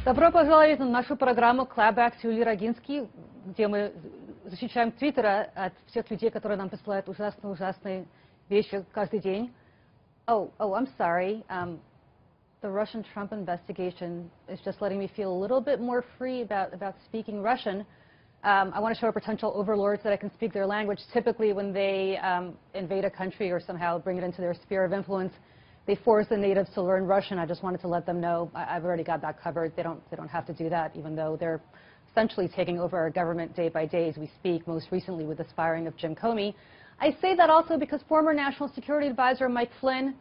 Добро пожаловать на нашу программу Clapback с Юлией Roginsky, где мы защищаем Твиттера от всех людей, которые нам присылают ужасные вещи каждый день. I'm sorry. The Russian Trump investigation is just letting me feel a little bit more free about speaking Russian. I want to show our potential overlords that I can speak their language. Typically, when they invade a country or somehow bring it into their sphere of influence, they force the natives to learn Russian. I just wanted to let them know I've already got that covered. They don't have to do that, even though they're essentially taking over our government day by day as we speak, most recently with this firing of Jim Comey. I say that also because former National Security Advisor Mike Flynn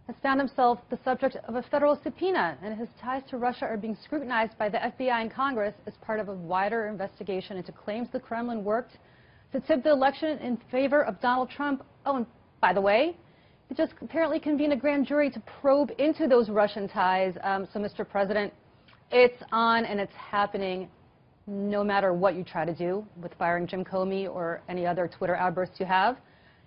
has found himself the subject of a federal subpoena, and his ties to Russia are being scrutinized by the FBI and Congress as part of a wider investigation into claims the Kremlin worked to tip the election in favor of Donald Trump. Oh, and by the way, it just apparently convened a grand jury to probe into those Russian ties. So, Mr. President, it's on and it's happening no matter what you try to do with firing Jim Comey or any other Twitter outbursts you have.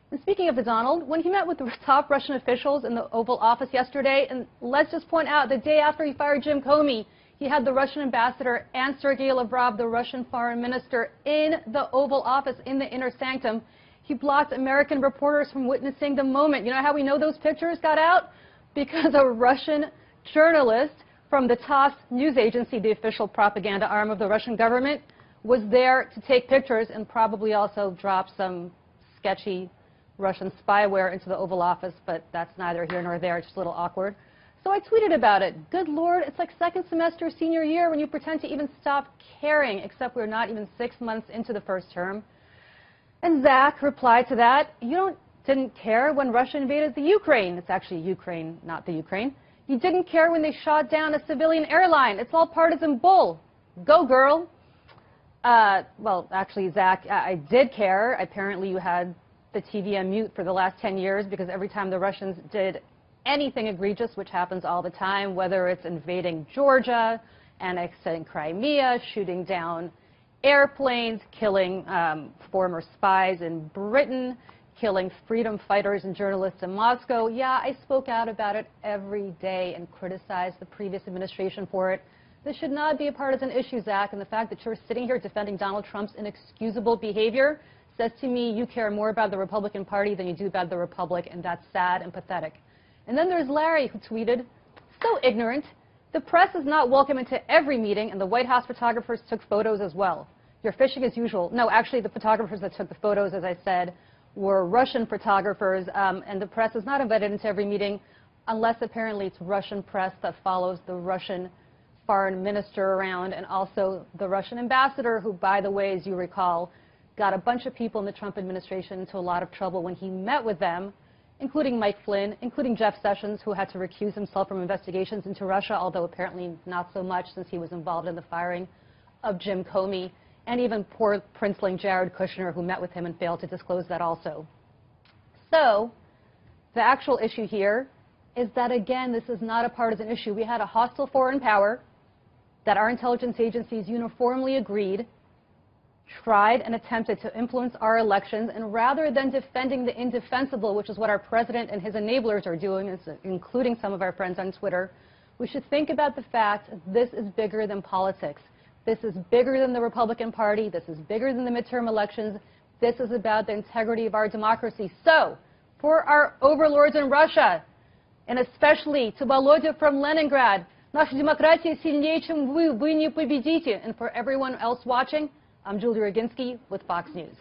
And speaking of the Donald, when he met with the top Russian officials in the Oval Office yesterday, and let's just point out, the day after he fired Jim Comey, he had the Russian ambassador and Sergei Lavrov, the Russian foreign minister, in the Oval Office in the inner sanctum. He blocked American reporters from witnessing the moment. You know how we know those pictures got out? Because a Russian journalist from the TASS news agency, the official propaganda arm of the Russian government, was there to take pictures and probably also drop some sketchy Russian spyware into the Oval Office, but that's neither here nor there. It's just a little awkward. So I tweeted about it. Good Lord, it's like second semester senior year when you pretend to even stop caring, except we're not even 6 months into the first term. And Zach replied to that, you didn't care when Russia invaded the Ukraine. It's actually Ukraine, not the Ukraine. You didn't care when they shot down a civilian airline. It's all partisan bull. Go, girl. Well, actually, Zach, I did care. Apparently, you had the TV on mute for the last 10 years because every time the Russians did anything egregious, which happens all the time, whether it's invading Georgia, annexing Crimea, shooting down airplanes, killing former spies in Britain, killing freedom fighters and journalists in Moscow. Yeah, I spoke out about it every day and criticized the previous administration for it. This should not be a partisan issue, Zach, and the fact that you're sitting here defending Donald Trump's inexcusable behavior says to me you care more about the Republican Party than you do about the Republic, and that's sad and pathetic. And then there's Larry, who tweeted, so ignorant. The press is not welcome into every meeting, and the White House photographers took photos as well. You're fishing as usual. No, actually, the photographers that took the photos, as I said, were Russian photographers, and the press is not invited into every meeting unless apparently it's Russian press that follows the Russian foreign minister around, and also the Russian ambassador, who, by the way, as you recall, got a bunch of people in the Trump administration into a lot of trouble when he met with them, including Mike Flynn, including Jeff Sessions, who had to recuse himself from investigations into Russia, although apparently not so much since he was involved in the firing of Jim Comey, and even poor princeling Jared Kushner, who met with him and failed to disclose that also. So the actual issue here is that, again, this is not a partisan issue. We had a hostile foreign power that our intelligence agencies uniformly agreed tried and attempted to influence our elections, and rather than defending the indefensible, which is what our president and his enablers are doing, including some of our friends on Twitter, we should think about the fact this is bigger than politics. This is bigger than the Republican Party. This is bigger than the midterm elections. This is about the integrity of our democracy. So, for our overlords in Russia, and especially to Volodya from Leningrad, наша демократия сильнее, чем вы не победите. And for everyone else watching, I'm Julie Roginsky with Fox News.